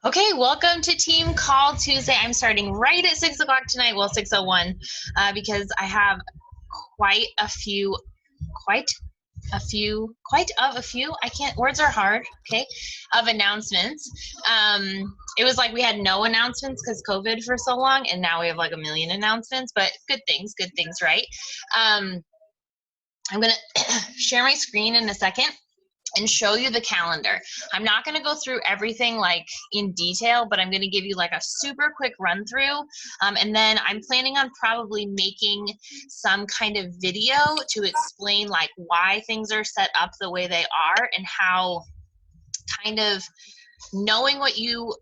Okay, welcome to Team Call Tuesday. I'm starting right at 6 o'clock tonight, well, 6:01, because I have quite a few, I can't, words are hard, okay, of announcements. It was like we had no announcements because COVID for so long, and now we have like a million announcements, but good things, right? I'm going to share my screen in a second and show you the calendar. I'm not going to go through everything like in detail, but I'm going to give you like a super quick run through. And then I'm planning on probably making some kind of video to explain like why things are set up the way they are and how kind of knowing what you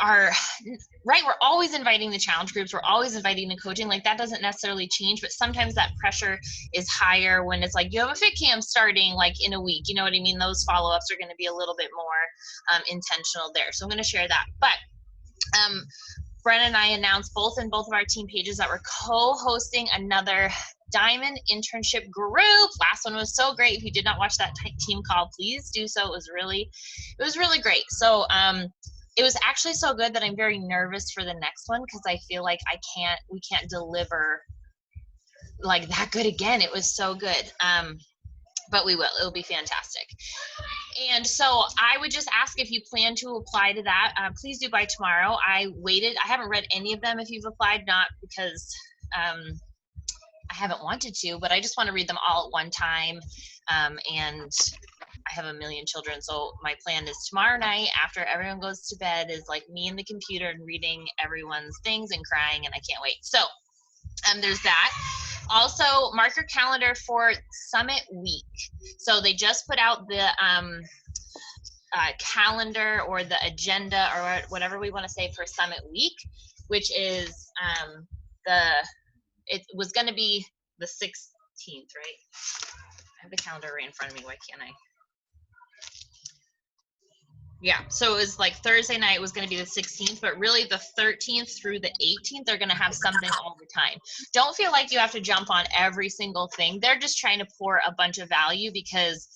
are, right, we're always inviting the challenge groups, we're always inviting the coaching, like that doesn't necessarily change, but sometimes that pressure is higher when it's like you have a fit camp starting like in a week, you know what I mean? Those follow-ups are going to be a little bit more intentional there. So I'm going to share that. But Brenna and I announced in both of our team pages that we're co-hosting another Diamond internship group. Last one was so great. If you did not watch that team call, please do so. It was really great. So it was actually so good that I'm very nervous for the next one because I feel like we can't deliver like that good again. It was so good. But we will. It'll be fantastic. And so I would just ask if you plan to apply to that, please do by tomorrow. I haven't read any of them if you've applied, not because I haven't wanted to, but I just want to read them all at one time. And I have a million children, so my plan is tomorrow night after everyone goes to bed is like me and the computer and reading everyone's things and crying, and I can't wait. So there's that. Also, mark your calendar for Summit Week. So they just put out the calendar or the agenda or whatever we want to say for Summit Week, which is it was going to be the 16th, right? I have the calendar right in front of me. Why can't I? Yeah, so it was like Thursday night was going to be the 16th, but really the 13th through the 18th, they're going to have something all the time. Don't feel like you have to jump on every single thing. They're just trying to pour a bunch of value because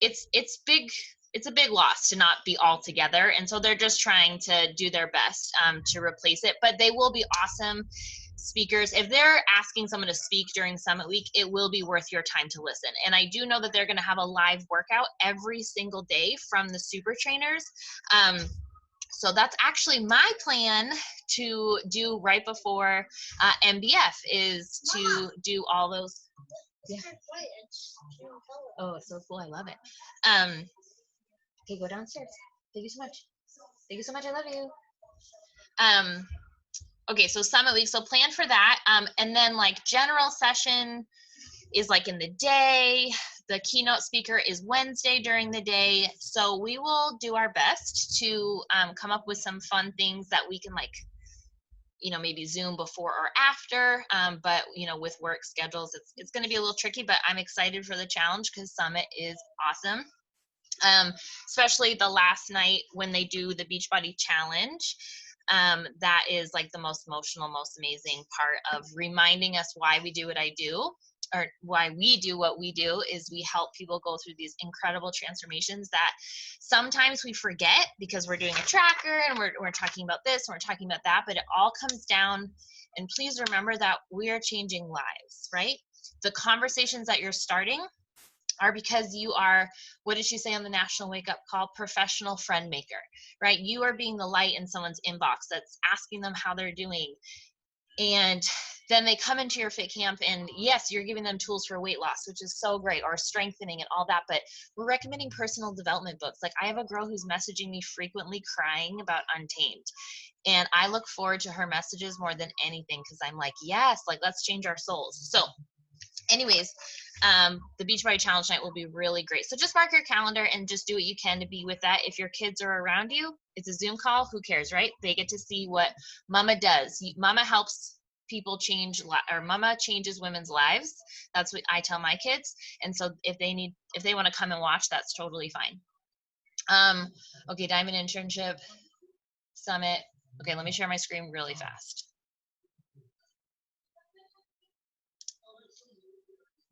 it's a big loss to not be all together. And so they're just trying to do their best to replace it, but they will be awesome speakers. If they're asking someone to speak during Summit Week, it will be worth your time to listen. And I do know that they're going to have a live workout every single day from the super trainers. So that's actually my plan to do right before MBF is to do all those. Yeah. Oh, it's so cool. I love it. Okay, go downstairs. Thank you so much. Thank you so much. I love you. Okay, so Summit Week. So plan for that. And then like general session is like in the day. The keynote speaker is Wednesday during the day. So we will do our best to come up with some fun things that we can like, maybe Zoom before or after. But with work schedules, it's going to be a little tricky, but I'm excited for the challenge because Summit is awesome. Especially the last night when they do the Beachbody Challenge. That is like the most emotional, most amazing part of reminding us why we do what I do, or why we do what we do, is we help people go through these incredible transformations that sometimes we forget because we're doing a tracker and we're talking about this and we're talking about that, but it all comes down, and please remember that we are changing lives, right? The conversations that you're starting are because you are, what did she say on the National Wake Up Call? Professional friend maker, right? You are being the light in someone's inbox that's asking them how they're doing. And then they come into your fit camp and yes, you're giving them tools for weight loss, which is so great, or strengthening and all that, but we're recommending personal development books. Like I have a girl who's messaging me frequently crying about Untamed. And I look forward to her messages more than anything because I'm like, yes, like let's change our souls. So anyways, the Beachbody Challenge night will be really great. So just mark your calendar and just do what you can to be with that. If your kids are around you, it's a Zoom call. Who cares, right? They get to see what Mama does. Mama helps people change, or Mama changes women's lives. That's what I tell my kids. And so if they want to come and watch, that's totally fine. Okay, Diamond Internship Summit. Okay, let me share my screen really fast.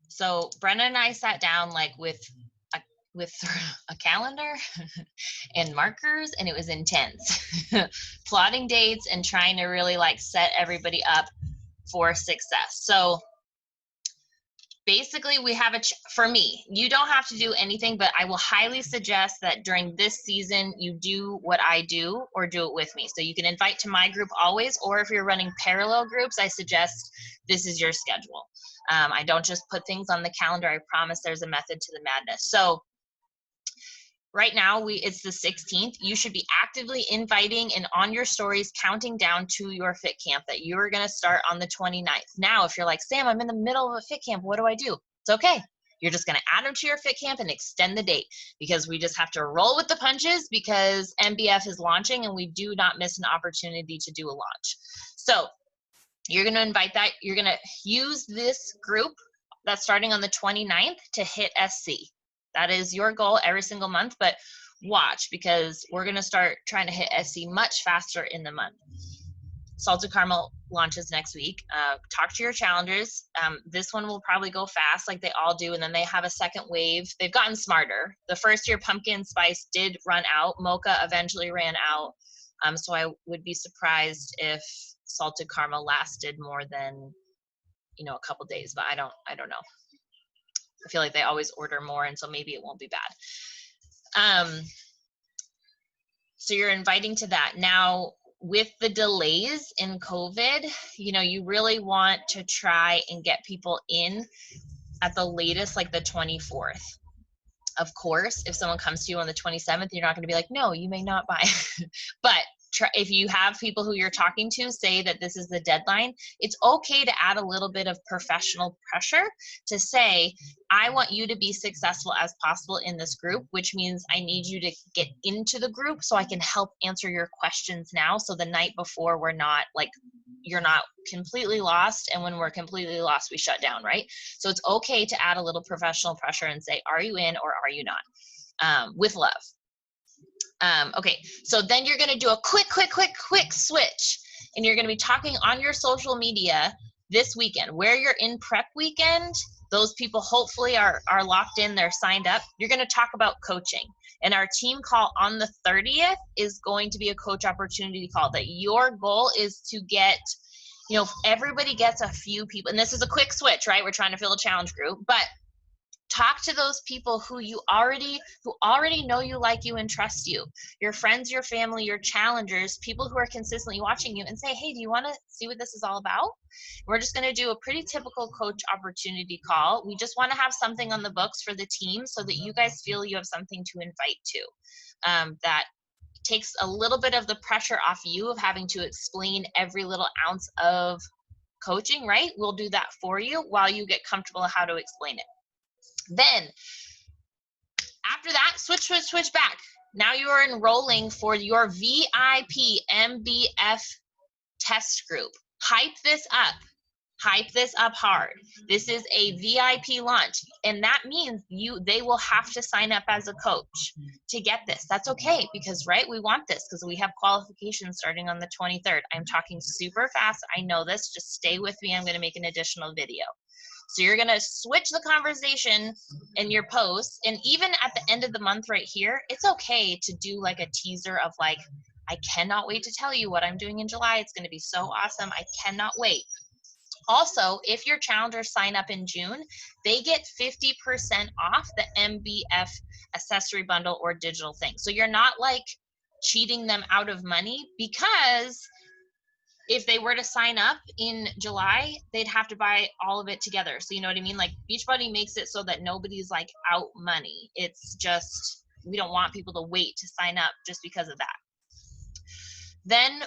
So Brenna and I sat down like with with a calendar and markers, and it was intense. Plotting dates and trying to really like set everybody up for success. So basically we have for me, you don't have to do anything, but I will highly suggest that during this season you do what I do or do it with me. So you can invite to my group always, or if you're running parallel groups, I suggest this is your schedule. I don't just put things on the calendar. I promise there's a method to the madness. So right now, it's the 16th. You should be actively inviting and on your stories counting down to your fit camp that you are going to start on the 29th. Now, if you're like, Sam, I'm in the middle of a fit camp, what do I do? It's okay. You're just going to add them to your fit camp and extend the date, because we just have to roll with the punches because MBF is launching and we do not miss an opportunity to do a launch. So you're going to invite that. You're going to use this group that's starting on the 29th to hit SC. That is your goal every single month, but watch, because we're going to start trying to hit SC much faster in the month. Salted Caramel launches next week. Talk to your challengers. This one will probably go fast like they all do, and then they have a second wave. They've gotten smarter. The first year pumpkin spice did run out. Mocha eventually ran out. So I would be surprised if salted caramel lasted more than, a couple days, but I don't know. I feel like they always order more, and so maybe it won't be bad. So you're inviting to that. Now, with the delays in COVID, you really want to try and get people in at the latest, like the 24th. Of course, if someone comes to you on the 27th, you're not going to be like, no, you may not buy. But if you have people who you're talking to say that this is the deadline, it's okay to add a little bit of professional pressure to say, I want you to be successful as possible in this group, which means I need you to get into the group so I can help answer your questions now. So the night before, you're not completely lost. And when we're completely lost, we shut down, right? So it's okay to add a little professional pressure and say, are you in or are you not? With love. Okay, so then you're going to do a quick switch, and you're going to be talking on your social media this weekend where you're in prep weekend. Those people hopefully are locked in, they're signed up. You're going to talk about coaching, and our team call on the 30th is going to be a coach opportunity call that your goal is to get, everybody gets a few people, and this is a quick switch, right? We're trying to fill a challenge group, but talk to those people who already know you, like you, and trust you. Your friends, your family, your challengers, people who are consistently watching you, and say, hey, do you want to see what this is all about? We're just going to do a pretty typical coach opportunity call. We just want to have something on the books for the team so that you guys feel you have something to invite to. That takes a little bit of the pressure off you of having to explain every little ounce of coaching, right? We'll do that for you while you get comfortable how to explain it. Then after that, switch back. Now you are enrolling for your VIP MBF test group. Hype this up hard. This is a VIP launch, and that means they will have to sign up as a coach to get this. That's okay, because we want this because we have qualifications starting on the 23rd. I'm talking super fast. I know this. Just stay with me. I'm going to make an additional video. So you're going to switch the conversation in your posts. And even at the end of the month right here, it's okay to do like a teaser of like, I cannot wait to tell you what I'm doing in July. It's going to be so awesome. I cannot wait. Also, if your challengers sign up in June, they get 50% off the MBF accessory bundle or digital thing. So you're not like cheating them out of money, because if they were to sign up in July, they'd have to buy all of it together. So you know what I mean? Like Beachbody makes it so that nobody's like out money. It's just, we don't want people to wait to sign up just because of that. Then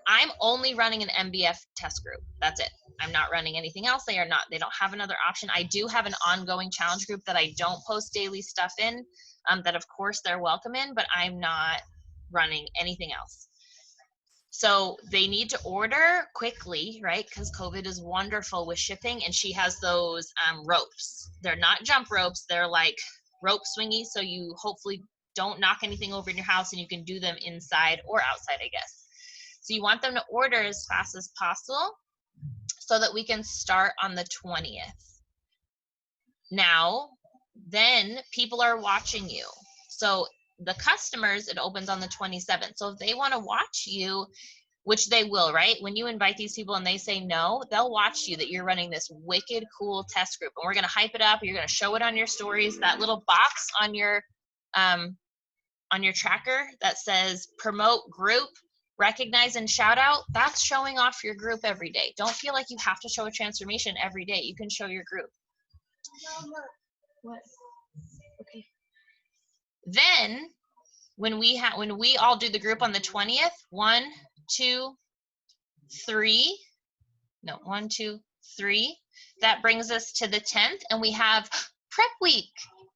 I'm only running an MBF test group. That's it. I'm not running anything else. They don't have another option. I do have an ongoing challenge group that I don't post daily stuff in, that of course they're welcome in, but I'm not running anything else. So they need to order quickly, right? Because COVID is wonderful with shipping, and she has those ropes. They're not jump ropes. They're like rope swingy, so you hopefully don't knock anything over in your house, and you can do them inside or outside, I guess. So you want them to order as fast as possible so that we can start on the 20th. Now, then people are watching you. So the customers, it opens on the 27th. So if they want to watch you, which they will, right? When you invite these people and they say no, they'll watch you that you're running this wicked cool test group. And we're going to hype it up. You're going to show it on your stories. That little box on your tracker that says promote group, recognize and shout out, that's showing off your group every day. Don't feel like you have to show a transformation every day. You can show your group. What? Okay. Then when we all do the group on the 20th, 1, 2, 3, no, 1, 2, 3, that brings us to the 10th, and we have prep week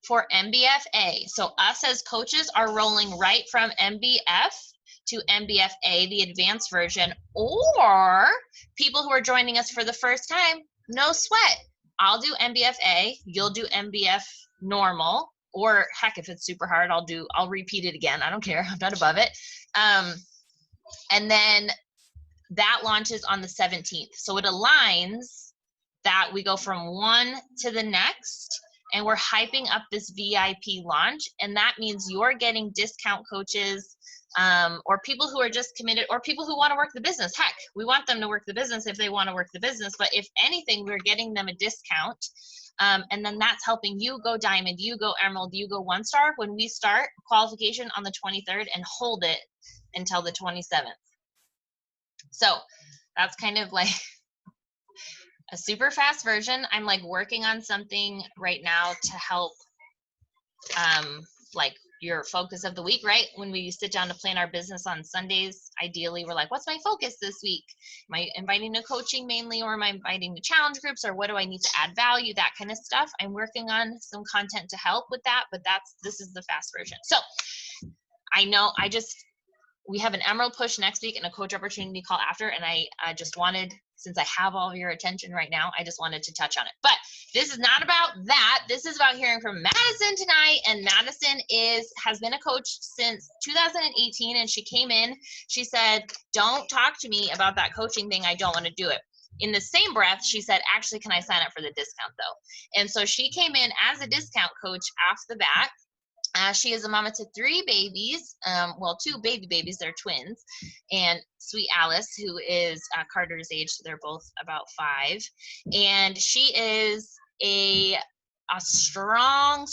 for MBFA. So us as coaches are rolling right from MBF to MBFA, the advanced version, or people who are joining us for the first time, no sweat. I'll do MBFA, you'll do MBF normal, or heck, if it's super hard, I'll repeat it again. I don't care, I'm not above it. And then that launches on the 17th. So it aligns that we go from one to the next, and we're hyping up this VIP launch. And that means you're getting discount coaches, or people who are just committed, or people who want to work the business. Heck, we want them to work the business if they want to work the business. But if anything, we're getting them a discount. And then that's helping you go diamond, you go emerald, you go 1-star when we start qualification on the 23rd and hold it until the 27th. So that's kind of like a super fast version. I'm like working on something right now to help like your focus of the week, right? When we sit down to plan our business on Sundays, ideally we're like, what's my focus this week? Am I inviting to coaching mainly, or am I inviting to challenge groups, or what do I need to add value, that kind of stuff. I'm working on some content to help with that, but this is the fast version. So I know we have an Emerald Push next week and a coach opportunity call after, and I just wanted, since I have all of your attention right now, I just wanted to touch on it. But this is not about that. This is about hearing from Madison tonight, and Madison has been a coach since 2018, and she came in, she said, don't talk to me about that coaching thing, I don't want to do it. In the same breath, she said, actually, can I sign up for the discount though? And so she came in as a discount coach off the bat. She is a mama to 3 babies, well, 2 babies, they're twins, and sweet Alice, who is Carter's age, so they're both about 5, and she is a strong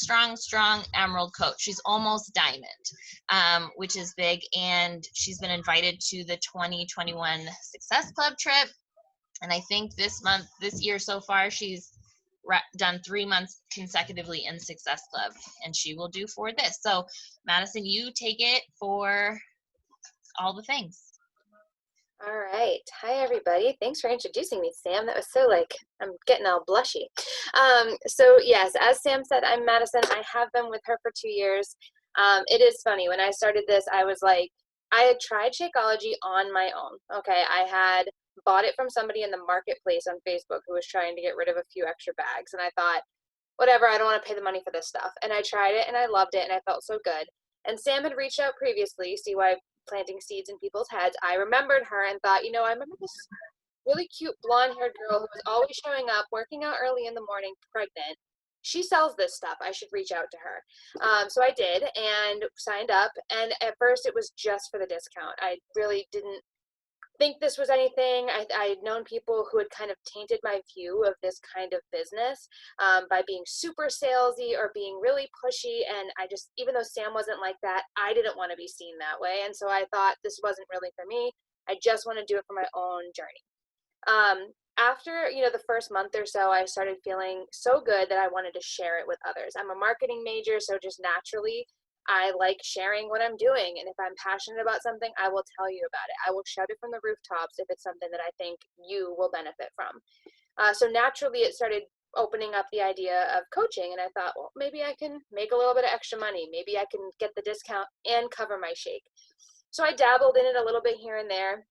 emerald coach. She's almost diamond, which is big, and she's been invited to the 2021 Success Club trip, and I think this year so far, she's done 3 months consecutively in Success Club, and she will do for this. So Madison, you take it for all the things. All right. Hi, everybody. Thanks for introducing me, Sam. That was so I'm getting all blushy. So yes, as Sam said, I'm Madison. I have been with her for 2 years. It is funny. When I started this, I had tried Shakeology on my own. Okay. I had bought it from somebody in the marketplace on Facebook who was trying to get rid of a few extra bags. And I thought, whatever, I don't want to pay the money for this stuff. And I tried it and I loved it and I felt so good. And Sam had reached out previously, see why planting seeds in people's heads. I remembered her and thought, I remember this really cute blonde-haired girl who was always showing up, working out early in the morning, pregnant. She sells this stuff. I should reach out to her. So I did and signed up. And at first it was just for the discount. I really didn't think this was anything. I had known people who had kind of tainted my view of this kind of business by being super salesy or being really pushy. And even though Sam wasn't like that, I didn't want to be seen that way. And so I thought this wasn't really for me. I just want to do it for my own journey. After, the first month or so, I started feeling so good that I wanted to share it with others. I'm a marketing major, so just naturally, I like sharing what I'm doing. And if I'm passionate about something, I will tell you about it. I will shout it from the rooftops if it's something that I think you will benefit from. So naturally, it started opening up the idea of coaching. And I thought, well, maybe I can make a little bit of extra money. Maybe I can get the discount and cover my shake. So I dabbled in it a little bit here and there,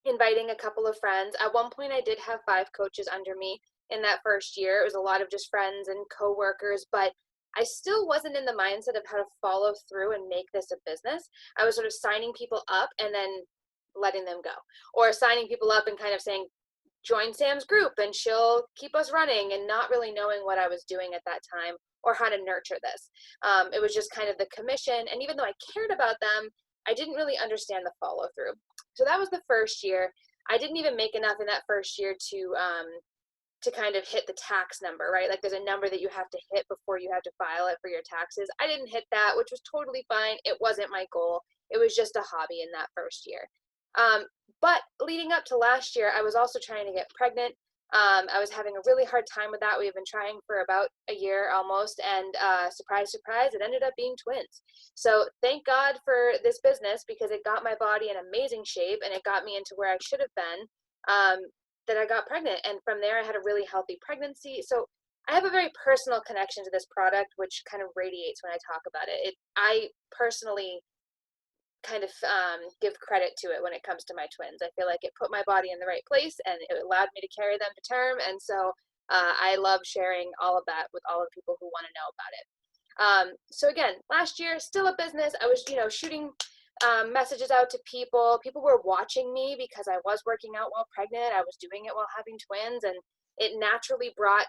inviting a couple of friends. At one point, I did have 5 coaches under me in that first year. It was a lot of just friends and coworkers, but I still wasn't in the mindset of how to follow through and make this a business. I was sort of signing people up and then letting them go, or signing people up and kind of saying, join Sam's group and she'll keep us running, and not really knowing what I was doing at that time or how to nurture this. It was just kind of the commission. And even though I cared about them, I didn't really understand the follow through. So that was the first year. I didn't even make enough in that first year to kind of hit the tax number, right? Like there's a number that you have to hit before you have to file it for your taxes. I didn't hit that, which was totally fine. It wasn't my goal. It was just a hobby in that first year. But leading up to last year, I was also trying to get pregnant. I was having a really hard time with that. We've been trying for about a year almost, and surprise, surprise, it ended up being twins. So thank God for this business, because it got my body in amazing shape and it got me into where I should have been, that I got pregnant. And from there, I had a really healthy pregnancy. So I have a very personal connection to this product, which kind of radiates when I talk about it. I personally kind of give credit to it when it comes to my twins. I feel like it put my body in the right place and it allowed me to carry them to term. And so I love sharing all of that with all of the people who want to know about it. So again, last year, still a business. I was, shooting messages out to people. People were watching me because I was working out while pregnant. I was doing it while having twins, and it naturally brought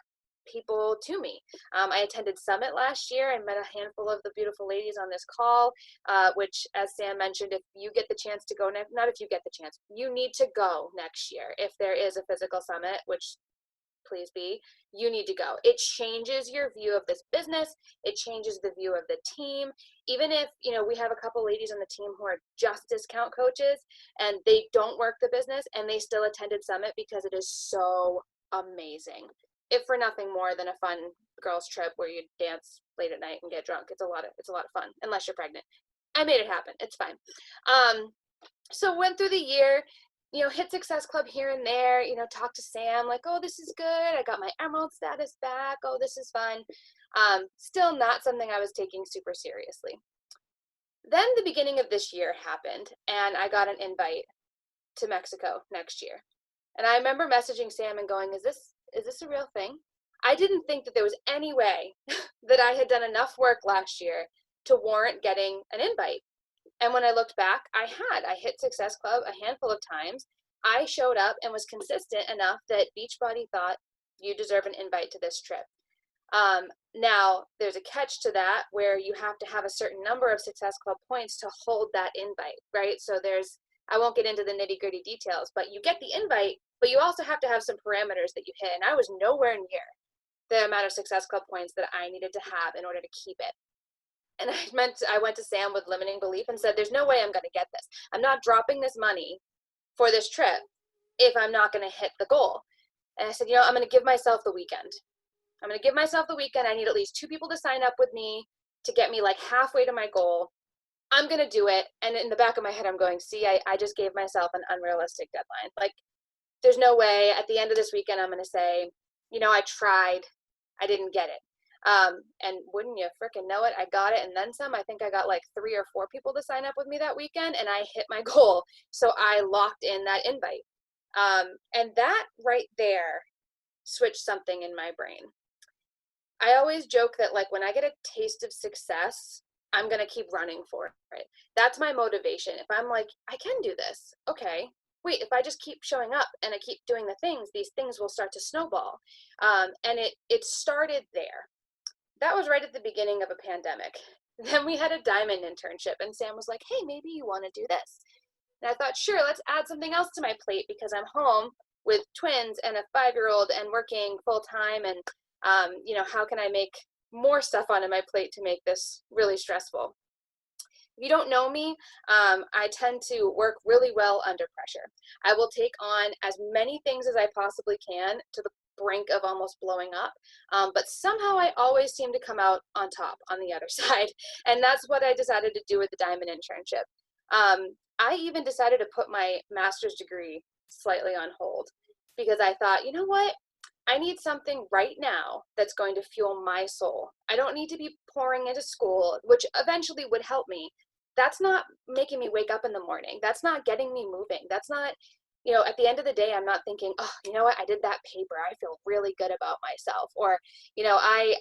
people to me. I attended Summit last year and met a handful of the beautiful ladies on this call, which, as Sam mentioned, if you get the chance to go, not if you get the chance, you need to go next year. If there is a physical summit, which please be, you need to go. It changes your view of this business. It changes the view of the team. Even if, we have a couple ladies on the team who are just discount coaches and they don't work the business and they still attended Summit because it is so amazing. If for nothing more than a fun girls trip where you dance late at night and get drunk. It's a lot of fun, unless you're pregnant. I made it happen. It's fine. So went through the year, hit Success Club here and there, talk to Sam, like, oh, this is good. I got my Emerald status back. Oh, this is fun. Still not something I was taking super seriously. Then the beginning of this year happened, and I got an invite to Mexico next year. And I remember messaging Sam and going, is this a real thing? I didn't think that there was any way that I had done enough work last year to warrant getting an invite. And when I looked back, I hit Success Club a handful of times. I showed up and was consistent enough that Beachbody thought, you deserve an invite to this trip. Now, there's a catch to that where you have to have a certain number of Success Club points to hold that invite, right? So I won't get into the nitty gritty details, but you get the invite, but you also have to have some parameters that you hit. And I was nowhere near the amount of Success Club points that I needed to have in order to keep it. And I went to Sam with limiting belief and said, there's no way I'm going to get this. I'm not dropping this money for this trip if I'm not going to hit the goal. And I said, I'm going to give myself the weekend. I need at least 2 people to sign up with me to get me like halfway to my goal. I'm going to do it. And in the back of my head, I'm going, see, I just gave myself an unrealistic deadline. Like, there's no way at the end of this weekend, I'm going to say, I tried, I didn't get it. And wouldn't you frickin' know it, I got it and then some. I think I got like 3 or 4 people to sign up with me that weekend, and I hit my goal. So I locked in that invite. And that right there switched something in my brain. I always joke that like when I get a taste of success, I'm going to keep running for it. That's my motivation. If I'm like, I can do this. Okay. Wait, if I just keep showing up and I keep doing the things, these things will start to snowball. And it started there. That was right at the beginning of a pandemic. Then we had a diamond internship and Sam was like, hey, maybe you want to do this. And I thought, sure, let's add something else to my plate because I'm home with twins and a 5-year-old and working full time. And, how can I make more stuff onto my plate to make this really stressful? If you don't know me, I tend to work really well under pressure. I will take on as many things as I possibly can to the brink of almost blowing up. But somehow I always seem to come out on top on the other side. And that's what I decided to do with the diamond internship. I even decided to put my master's degree slightly on hold because I thought, you know what? I need something right now that's going to fuel my soul. I don't need to be pouring into school, which eventually would help me. That's not making me wake up in the morning. That's not getting me moving. That's not, at the end of the day, I'm not thinking, oh, you know what? I did that paper. I feel really good about myself. Or,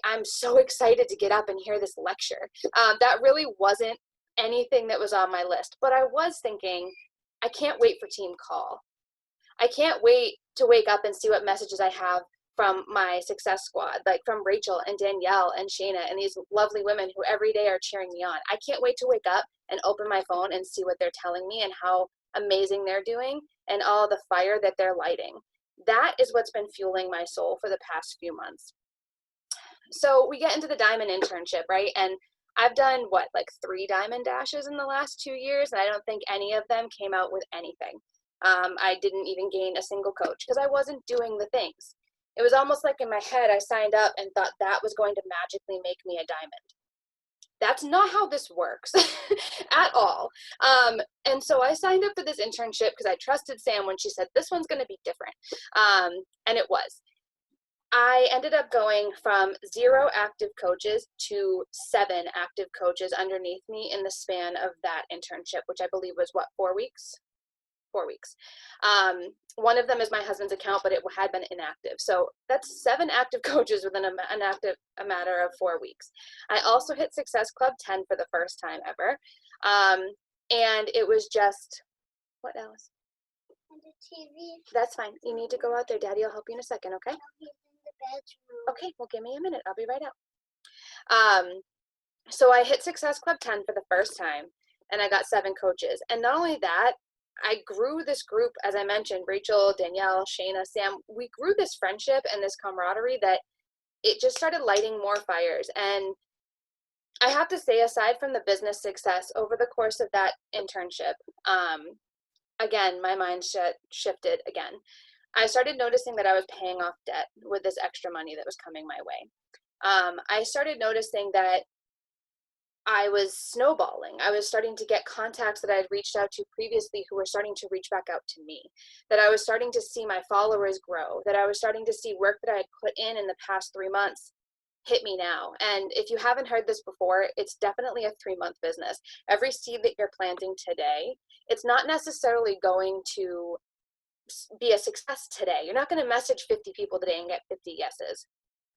I'm so excited to get up and hear this lecture. That really wasn't anything that was on my list. But I was thinking, I can't wait for team call. I can't wait to wake up and see what messages I have from my success squad, like from Rachel and Danielle and Shayna and these lovely women who every day are cheering me on. I can't wait to wake up and open my phone and see what they're telling me and how amazing they're doing and all the fire that they're lighting. That is what's been fueling my soul for the past few months. So we get into the diamond internship, right? And I've done like 3 diamond dashes in the last 2 years, and I don't think any of them came out with anything. I didn't even gain a single coach because I wasn't doing the things. It was almost like in my head, I signed up and thought that was going to magically make me a diamond. That's not how this works at all. And so I signed up for this internship because I trusted Sam when she said, this one's going to be different. And it was. I ended up going from 0 active coaches to 7 active coaches underneath me in the span of that internship, which I believe was 4 weeks? 4 weeks. One of them is my husband's account, but it had been inactive. So that's 7 active coaches within a matter of 4 weeks. I also hit Success Club 10 for the first time ever. And it was just, what else? And the TV. That's fine. You need to go out there. Daddy will help you in a second, okay? Bedroom. Okay, well, give me a minute. I'll be right out. So I hit Success Club 10 for the first time, and I got 7 coaches. And not only that, I grew this group, as I mentioned, Rachel, Danielle, Shayna, Sam. We grew this friendship and this camaraderie that it just started lighting more fires. And I have to say, aside from the business success, over the course of that internship, again, my mindset shifted again. I started noticing that I was paying off debt with this extra money that was coming my way. I started noticing that I was snowballing. I was starting to get contacts that I had reached out to previously who were starting to reach back out to me, that I was starting to see my followers grow, that I was starting to see work that I had put in the past 3 months hit me now. And if you haven't heard this before, it's definitely a 3-month business. Every seed that you're planting today, it's not necessarily going to be a success today. You're not going to message 50 people today and get 50 yeses,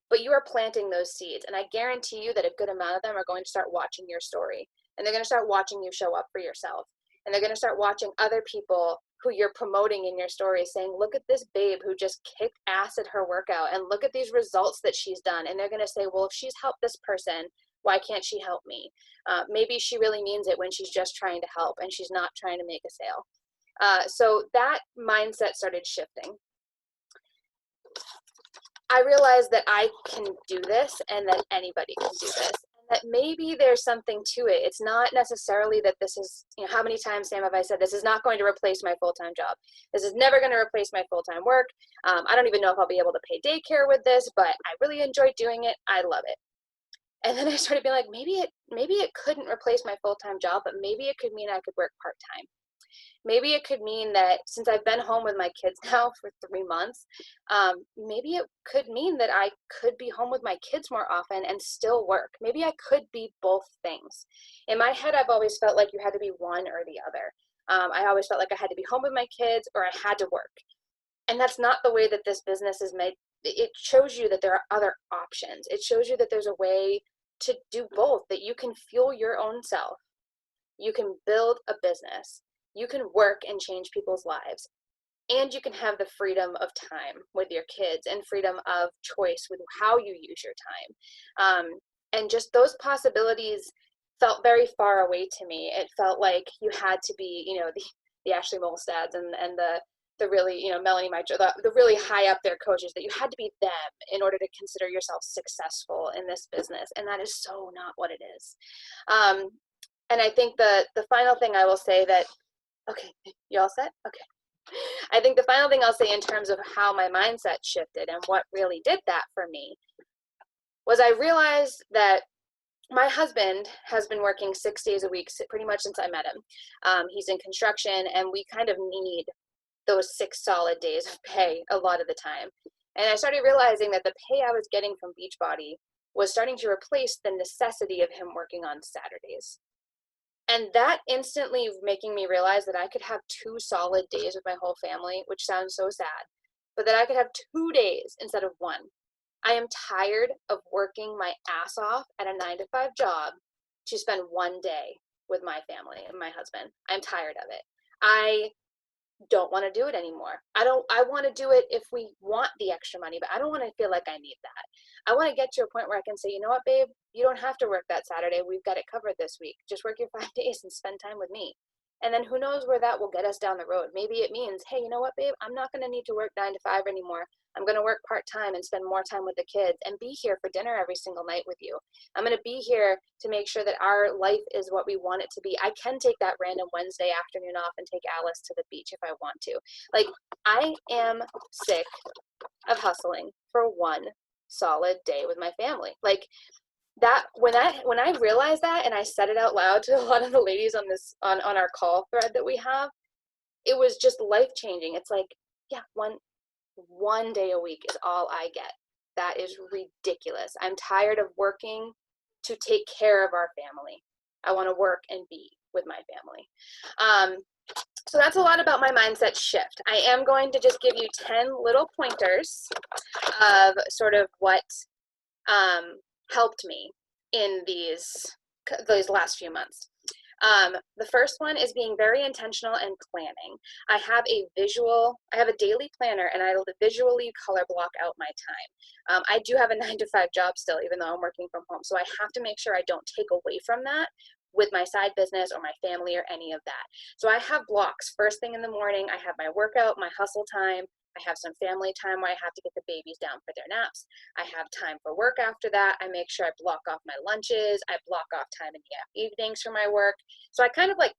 but you are planting those seeds. And I guarantee you that a good amount of them are going to start watching your story, and they're going to start watching you show up for yourself. And they're going to start watching other people who you're promoting in your story saying, look at this babe who just kicked ass at her workout, and look at these results that she's done. And they're going to say, well, if she's helped this person, why can't she help me? Maybe she really means it when she's just trying to help and she's not trying to make a sale. So that mindset started shifting. I realized that I can do this and that anybody can do this, and that maybe there's something to it. It's not necessarily that this is, how many times, Sam, have I said this is not going to replace my full-time job? This is never going to replace my full-time work. I don't even know if I'll be able to pay daycare with this, but I really enjoy doing it. I love it. And then I started being like, maybe it couldn't replace my full-time job, but maybe it could mean I could work part-time. Maybe it could mean that since I've been home with my kids now for 3 months, maybe it could mean that I could be home with my kids more often and still work. Maybe I could be both things. In my head, I've always felt like you had to be one or the other. I always felt like I had to be home with my kids or I had to work. And that's not the way that this business is made. It shows you that there are other options. It shows you that there's a way to do both, that you can fuel your own self. You can build a business. You can work and change people's lives, and you can have the freedom of time with your kids and freedom of choice with how you use your time. And just those possibilities felt very far away to me. It felt like you had to be, the Ashley Molstads and the really, Melanie Mitchell, the really high up there coaches, that you had to be them in order to consider yourself successful in this business. And that is so not what it is. And I think the final thing I will say that, okay, you all set? Okay. I think the final thing I'll say in terms of how my mindset shifted and what really did that for me was I realized that my husband has been working 6 days a week pretty much since I met him. He's in construction, and we kind of need those 6 solid days of pay a lot of the time. And I started realizing that the pay I was getting from Beachbody was starting to replace the necessity of him working on Saturdays. And that instantly making me realize that I could have 2 solid days with my whole family, which sounds so sad, but that I could have 2 days instead of 1. I am tired of working my ass off at a 9-to-5 job to spend 1 day with my family and my husband. I'm tired of it. I don't want to do it anymore. I want to do it if we want the extra money, but I don't want to feel like I need that. I want to get to a point where I can say, you know what, babe, you don't have to work that Saturday. We've got it covered this week. Just work your 5 days and spend time with me. And then who knows where that will get us down the road. Maybe it means, hey, you know what, babe, I'm not going to need to work 9 to 5 anymore. I'm going to work part-time and spend more time with the kids and be here for dinner every single night with you. I'm going to be here to make sure that our life is what we want it to be. I can take that random Wednesday afternoon off and take Alice to the beach if I want to. Like, I am sick of hustling for one solid day with my family. Like, that when I realized that and I said it out loud to a lot of the ladies on this on our call thread that we have, it was just life changing. It's like, yeah, one day a week is all I get. That is ridiculous. I'm tired of working to take care of our family. I want to work and be with my family. So that's a lot about my mindset shift. I am going to just give you 10 little pointers of sort of what helped me in those last few months. The first one is being very intentional and planning. I have a daily planner, and I visually color block out my time. I do have a 9-to-5 job still, even though I'm working from home. So I have to make sure I don't take away from that with my side business or my family or any of that. So I have blocks. First thing in the morning, I have my workout, my hustle time. I have some family time where I have to get the babies down for their naps. I have time for work after that. I make sure I block off my lunches. I block off time in the evenings for my work. So I kind of like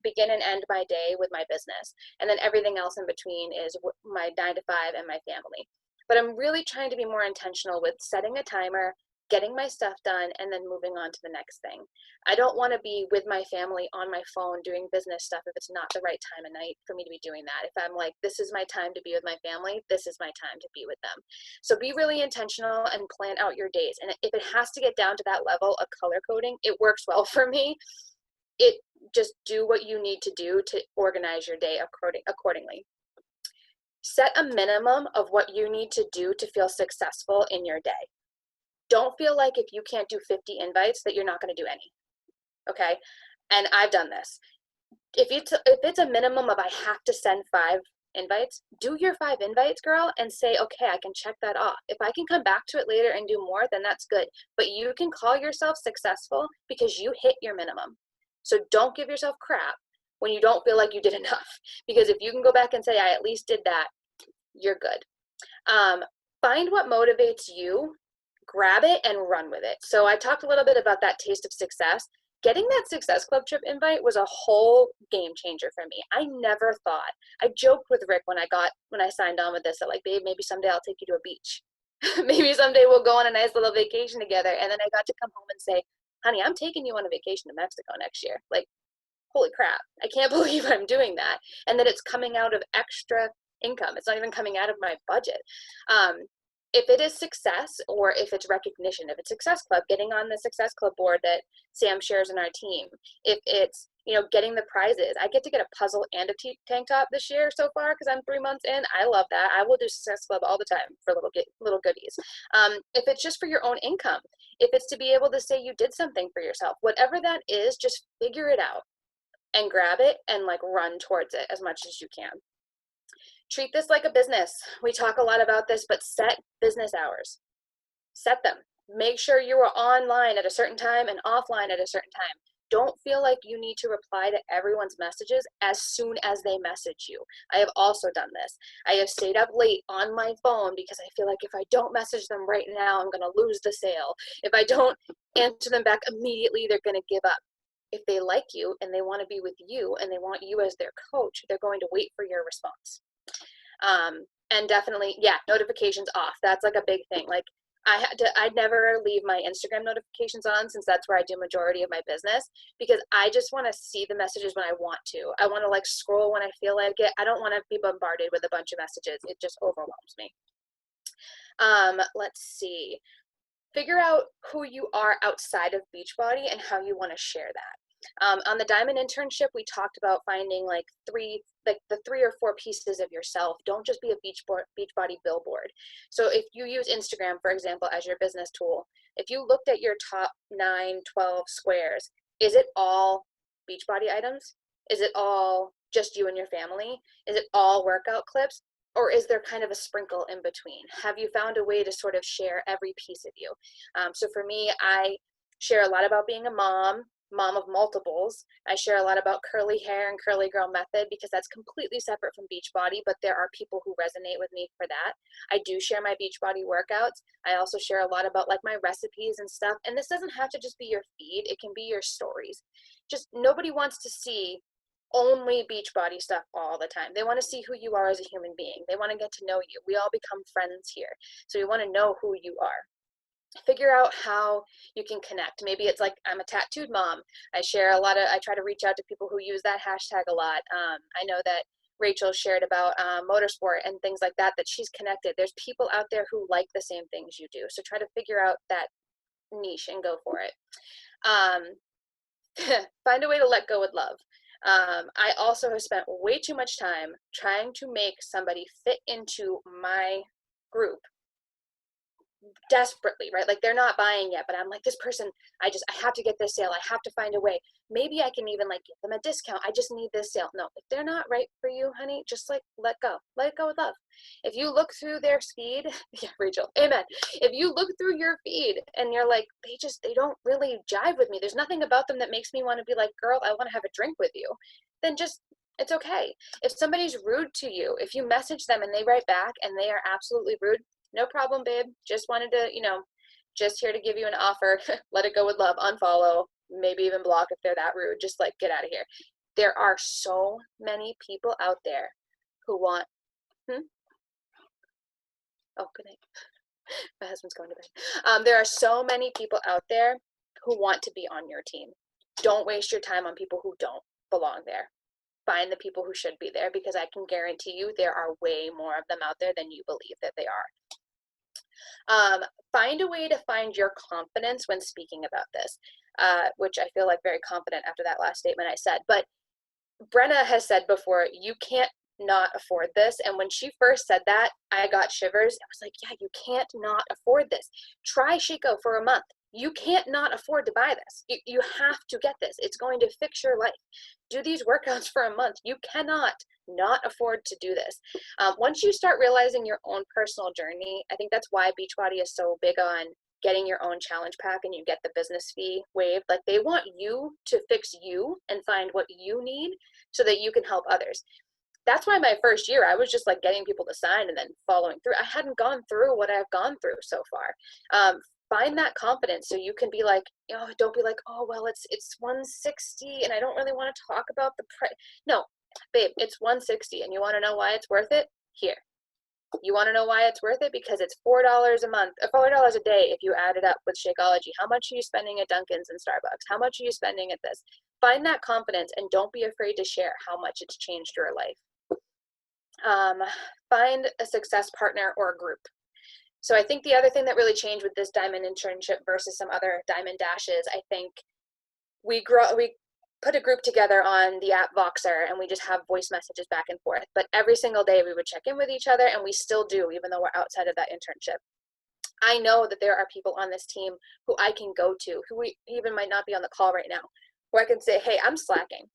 begin and end my day with my business. And then everything else in between is my 9 to 5 and my family. But I'm really trying to be more intentional with setting a timer, getting my stuff done, and then moving on to the next thing. I don't want to be with my family on my phone doing business stuff if it's not the right time of night for me to be doing that. If I'm like, this is my time to be with my family, this is my time to be with them. So be really intentional and plan out your days. And if it has to get down to that level of color coding, it works well for me. Just do what you need to do to organize your day accordingly. Set a minimum of what you need to do to feel successful in your day. Don't feel like if you can't do 50 invites that you're not going to do any. Okay? And I've done this. If it's a minimum of I have to send 5 invites, do your 5 invites, girl, and say, okay, I can check that off. If I can come back to it later and do more, then that's good. But you can call yourself successful because you hit your minimum. So don't give yourself crap when you don't feel like you did enough. Because if you can go back and say, I at least did that, you're good. Find what motivates you, grab it, and run with it. So I talked a little bit about that taste of success. Getting that Success Club trip invite was a whole game changer for me. I never thought. I joked with Rick when I signed on with this, that like, babe, maybe someday I'll take you to a beach. Maybe someday we'll go on a nice little vacation together. And then I got to come home and say, honey, I'm taking you on a vacation to Mexico next year. Like, holy crap, I can't believe I'm doing that. And that it's coming out of extra income. It's not even coming out of my budget. If it is success, or if it's recognition, if it's Success Club, getting on the Success Club board that Sam shares in our team, if it's, getting the prizes. I get to get a puzzle and a tank top this year so far because I'm 3 months in. I love that. I will do Success Club all the time for little goodies. If it's just for your own income, if it's to be able to say you did something for yourself, whatever that is, just figure it out and grab it and like run towards it as much as you can. Treat this like a business. We talk a lot about this, but set business hours. Set them. Make sure you are online at a certain time and offline at a certain time. Don't feel like you need to reply to everyone's messages as soon as they message you. I have also done this. I have stayed up late on my phone because I feel like if I don't message them right now, I'm going to lose the sale. If I don't answer them back immediately, they're going to give up. If they like you and they want to be with you and they want you as their coach, they're going to wait for your response. And definitely, notifications off. That's like a big thing. Like I'd never leave my Instagram notifications on, since that's where I do majority of my business, because I just want to see the messages when I want to. I want to like scroll when I feel like it. I don't want to be bombarded with a bunch of messages. It just overwhelms me. Let's see. Figure out who you are outside of Beachbody and how you want to share that. On the Diamond internship, we talked about finding the 3 or 4 pieces of yourself. Don't just be a Beachbody billboard. So if you use Instagram, for example, as your business tool, if you looked at your top 9, 12 squares, is it all Beachbody items? Is it all just you and your family? Is it all workout clips? Or is there kind of a sprinkle in between? Have you found a way to sort of share every piece of you? So for me, I share a lot about being a mom of multiples. I share a lot about curly hair and curly girl method because that's completely separate from Beachbody, but there are people who resonate with me for that. I do share my Beachbody workouts. I also share a lot about like my recipes and stuff. And this doesn't have to just be your feed. It can be your stories. Just nobody wants to see only Beachbody stuff all the time. They want to see who you are as a human being. They want to get to know you. We all become friends here. So we want to know who you are. Figure out how you can connect. Maybe it's like, I'm a tattooed mom. I try to reach out to people who use that hashtag a lot. I know that Rachel shared about motorsport and things like that, that she's connected. There's people out there who like the same things you do. So try to figure out that niche and go for it. Find a way to let go with love. I also have spent way too much time trying to make somebody fit into my group desperately, right? Like they're not buying yet, but I'm like, this person, I have to get this sale. I have to find a way. Maybe I can even like give them a discount. I just need this sale. No, if they're not right for you, honey, just like let go with love. If you look through their feed, yeah, Rachel, amen. If you look through your feed and you're like, they don't really jive with me. There's nothing about them that makes me want to be like, girl, I want to have a drink with you. Then it's okay. If somebody's rude to you, if you message them and they write back and they are absolutely rude, no problem, babe. Just wanted to, just here to give you an offer. Let it go with love. Unfollow, maybe even block if they're that rude. Just like get out of here. There are so many people out there who want, oh, good night. My husband's going to bed. There are so many people out there who want to be on your team. Don't waste your time on people who don't belong there. Find the people who should be there, because I can guarantee you there are way more of them out there than you believe that they are. Find a way to find your confidence when speaking about this, which I feel like very confident after that last statement I said. But Brenna has said before, you can't not afford this. And when she first said that, I got shivers. I was like, yeah, you can't not afford this. Try Chico for a month. You can't not afford to buy this. You have to get this. It's going to fix your life. Do these workouts for a month. You cannot not afford to do this. Once you start realizing your own personal journey, I think that's why Beachbody is so big on getting your own challenge pack and you get the business fee waived. Like they want you to fix you and find what you need so that you can help others. That's why my first year, I was just like getting people to sign and then following through. I hadn't gone through what I've gone through so far. Find that confidence so you can be like, don't be like, oh, well, it's $160 and I don't really want to talk about the price. No, babe, it's $160 and you want to know why it's worth it? Here. You want to know why it's worth it? Because it's $4 a month, $4 a day if you add it up with Shakeology. How much are you spending at Dunkin's and Starbucks? How much are you spending at this? Find that confidence and don't be afraid to share how much it's changed your life. Find a success partner or a group. So I think the other thing that really changed with this diamond internship versus some other diamond dashes, I think we put a group together on the app Voxer and we just have voice messages back and forth. But every single day we would check in with each other, and we still do, even though we're outside of that internship. I know that there are people on this team who I can go to, who we even might not be on the call right now, where I can say, hey, I'm slacking.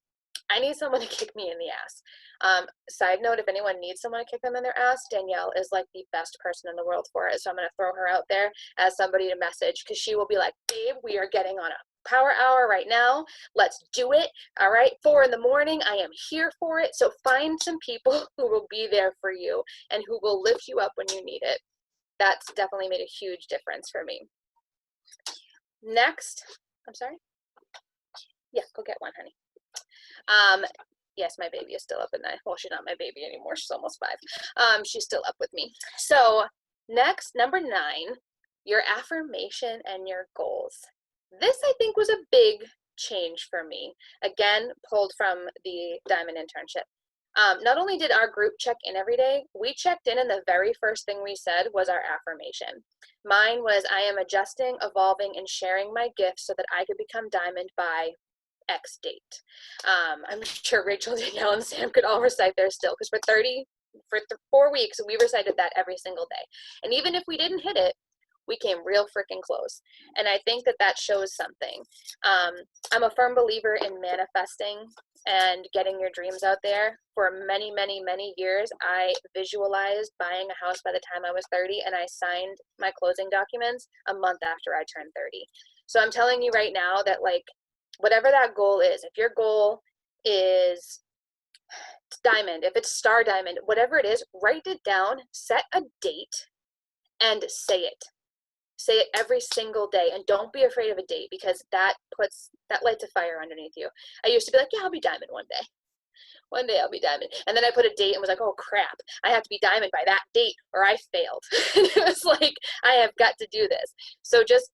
I need someone to kick me in the ass. Side note, if anyone needs someone to kick them in their ass, Danielle is like the best person in the world for it. So I'm going to throw her out there as somebody to message, because she will be like, babe, we are getting on a power hour right now. Let's do it. All right. 4 a.m. I am here for it. So find some people who will be there for you and who will lift you up when you need it. That's definitely made a huge difference for me. Next, I'm sorry. Yeah, go get one, honey. Yes, my baby is still up at night. Well, she's not my baby anymore. She's almost 5. She's still up with me. So next, number 9, your affirmation and your goals. This, I think, was a big change for me. Again, pulled from the diamond internship. Not only did our group check in every day, we checked in and the very first thing we said was our affirmation. Mine was, I am adjusting, evolving, and sharing my gifts so that I could become diamond by X date. I'm sure Rachel, Danielle, and Sam could all recite theirs still, because for 4 weeks, we recited that every single day. And even if we didn't hit it, we came real freaking close. And I think that shows something. I'm a firm believer in manifesting and getting your dreams out there. For many, many, many years, I visualized buying a house by the time I was 30, and I signed my closing documents a month after I turned 30. So I'm telling you right now that, like, whatever that goal is, if your goal is diamond, if it's star diamond, whatever it is, write it down, set a date, and say it. Say it every single day, and don't be afraid of a date, because that lights a fire underneath you. I used to be like, yeah, I'll be diamond one day. One day I'll be diamond. And then I put a date and was like, oh crap, I have to be diamond by that date or I failed. And it was like, I have got to do this. So just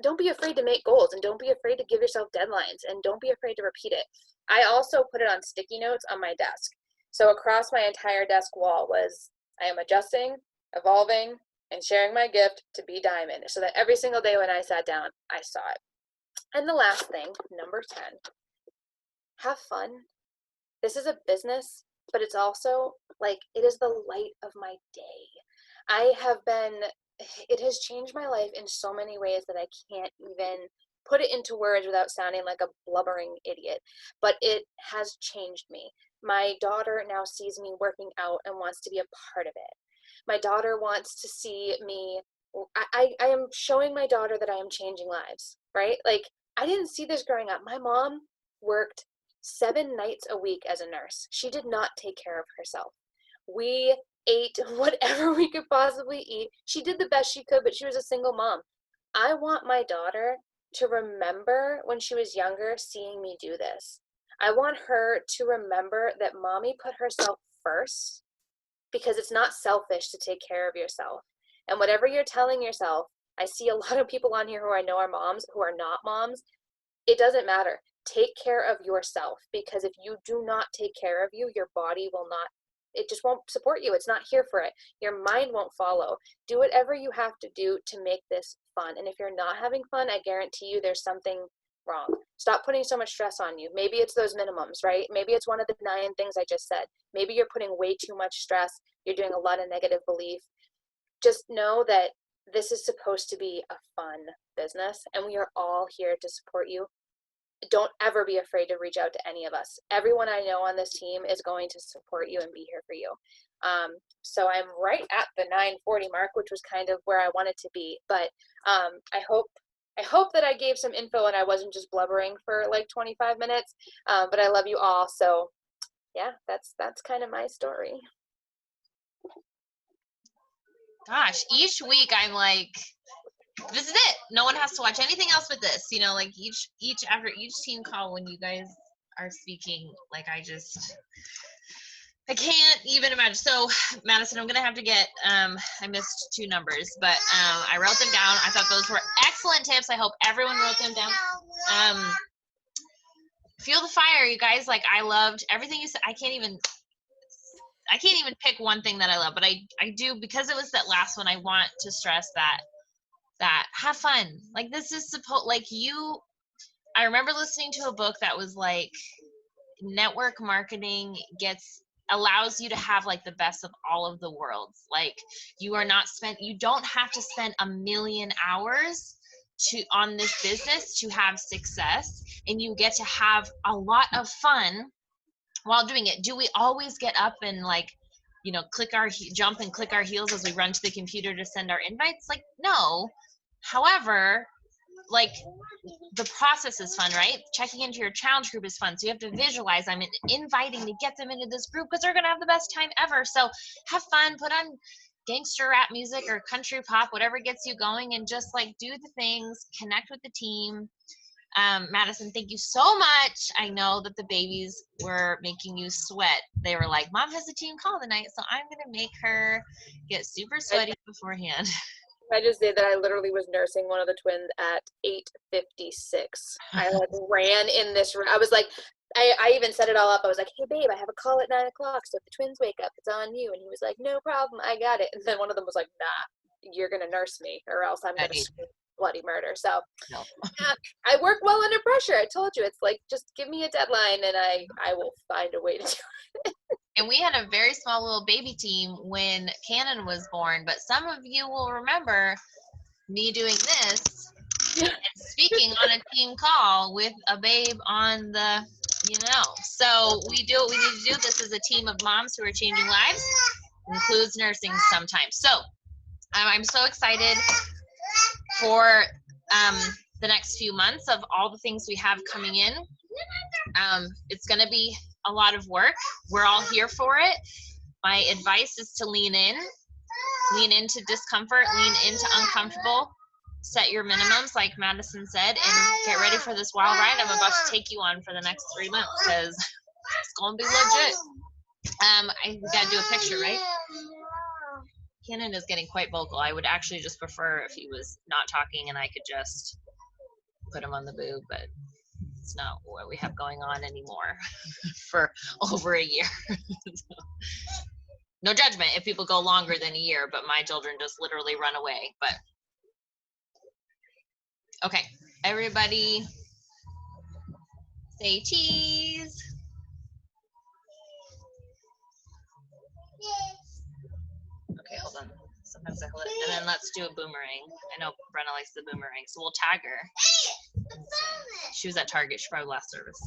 don't be afraid to make goals, and don't be afraid to give yourself deadlines, and don't be afraid to repeat it. I also put it on sticky notes on my desk. So across my entire desk wall was, I am adjusting, evolving, and sharing my gift to be diamond, so that every single day when I sat down, I saw it. And the last thing, number 10, have fun. This is a business, but it's also like, it is the light of my day. It has changed my life in so many ways that I can't even put it into words without sounding like a blubbering idiot, but it has changed me. My daughter now sees me working out and wants to be a part of it. My daughter wants to see me. I am showing my daughter that I am changing lives, right? Like, I didn't see this growing up. My mom worked 7 nights a week as a nurse. She did not take care of herself. We ate whatever we could possibly eat. She did the best she could, but she was a single mom. I want my daughter to remember when she was younger seeing me do this. I want her to remember that mommy put herself first, because it's not selfish to take care of yourself. And whatever you're telling yourself, I see a lot of people on here who I know are moms who are not moms. It doesn't matter. Take care of yourself, because if you do not take care of you, your body will not, it just won't support you. It's not here for it. Your mind won't follow. Do whatever you have to do to make this fun. And if you're not having fun, I guarantee you there's something wrong. Stop putting so much stress on you. Maybe it's those minimums, right? Maybe it's one of the 9 things I just said. Maybe you're putting way too much stress. You're doing a lot of negative belief. Just know that this is supposed to be a fun business, and we are all here to support you. Don't ever be afraid to reach out to any of us. Everyone I know on this team is going to support you and be here for you. So I'm right at the 9:40 mark, which was kind of where I wanted to be. But I hope that I gave some info and I wasn't just blubbering for like 25 minutes. But I love you all. So yeah, that's kind of my story. Gosh, each week I'm like, this is it. No one has to watch anything else but this. You know, like after each team call when you guys are speaking, like I can't even imagine. So Madison, I'm gonna have to get I missed 2 numbers, but I wrote them down. I thought those were excellent tips. I hope everyone wrote them down. Fuel the fire, you guys. Like, I loved everything you said. I can't even pick one thing that I love, but I do, because it was that last one. I want to stress that have fun. Like, this is I remember listening to a book that was like, network marketing allows you to have like the best of all of the worlds. Like, you don't have to spend 1 million hours on this business to have success, and you get to have a lot of fun while doing it. Do we always get up and like, you know, jump and click our heels as we run to the computer to send our invites? Like, no. However, like, the process is fun, right? Checking into your challenge group is fun. So you have to visualize I'm inviting to get them into this group, because they're going to have the best time ever. So have fun, put on gangster rap music or country pop, whatever gets you going, and just like do the things, connect with the team. Madison, thank you so much. I know that the babies were making you sweat. They were like, Mom has a team call tonight, so I'm going to make her get super sweaty beforehand. I just did that. I literally was nursing one of the twins at 8:56. I like ran in this room. I was like, I even set it all up. I was like, hey babe, I have a call at 9 o'clock. So if the twins wake up, it's on you. And he was like, no problem. I got it. And then one of them was like, nah, you're going to nurse me or else I'm going to scream bloody murder. So no. Yeah, I work well under pressure. I told you, it's like, just give me a deadline and I will find a way to do it. And we had a very small little baby team when Cannon was born, but some of you will remember me doing this and speaking on a team call with a babe on the, So we do what we need to do. This is a team of moms who are changing lives. Includes nursing sometimes. So I'm so excited for the next few months of all the things we have coming in. It's going to be a lot of work. We're all here for it. My advice is to lean into discomfort, lean into uncomfortable, set your minimums like Madison said, and get ready for this wild ride I'm about to take you on for the next 3 months, because it's going to be legit. We got to do a picture, right? Cannon is getting quite vocal. I would actually just prefer if he was not talking and I could just put him on the boob, but it's not what we have going on anymore for over a year. No judgment if people go longer than a year, but my children just literally run away. But okay, everybody say cheese. Okay, hold on. Sometimes I hold it. And then let's do a boomerang. I know Brenna likes the boomerang, so we'll tag her. She was at Target. She probably last service.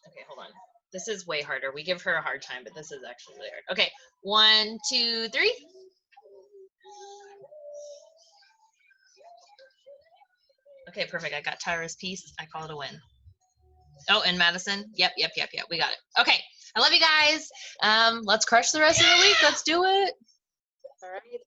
Okay, hold on. This is way harder. We give her a hard time, but this is actually really hard. Okay, 1, 2, 3. Okay, perfect. I got Tyra's piece. I call it a win. Oh, and Madison. Yep. We got it. Okay. I love you guys. Let's crush the rest of the week. Let's do it. All right.